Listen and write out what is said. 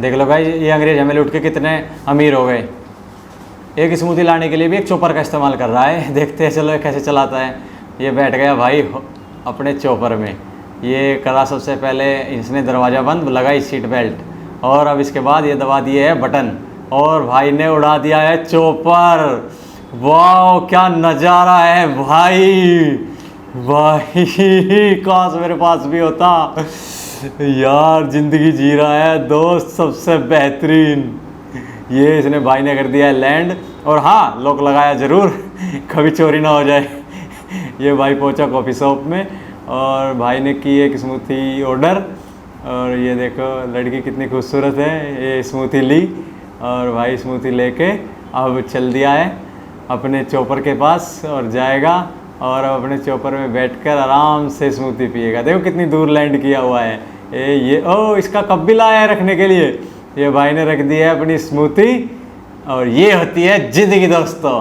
देख लो भाई, ये अंग्रेज हमें लूट के कितने अमीर हो गए। एक स्मूथी लाने के लिए भी एक चॉपर का इस्तेमाल कर रहा है। देखते हैं चलो कैसे चलाता है। ये बैठ गया भाई अपने चॉपर में। ये करा सबसे पहले इसने दरवाज़ा बंद, लगाई सीट बेल्ट, और अब इसके बाद ये दबा दिए है बटन, और भाई ने उड़ा दिया है चॉपर। वाह क्या नज़ारा है भाई, भाई काश मेरे पास भी होता यार। ज़िंदगी जी रहा है दोस्त सबसे बेहतरीन। ये इसने भाई ने कर दिया है लैंड, और हाँ लॉक लगाया ज़रूर कभी चोरी ना हो जाए। ये भाई पहुंचा कॉफ़ी शॉप में, और भाई ने की एक स्मूथी ऑर्डर, और ये देखो लड़की कितनी खूबसूरत है। ये स्मूथी ली, और भाई स्मूथी लेके अब चल दिया है अपने चॉपर के पास, और जाएगा और अब अपने चॉपर में बैठकर आराम से स्मूथी पिएगा। देखो कितनी दूर लैंड किया हुआ है। ये ओ इसका कप भी लाया है रखने के लिए। ये भाई ने रख दी है अपनी स्मूथी, और ये होती है ज़िंदगी दोस्तों।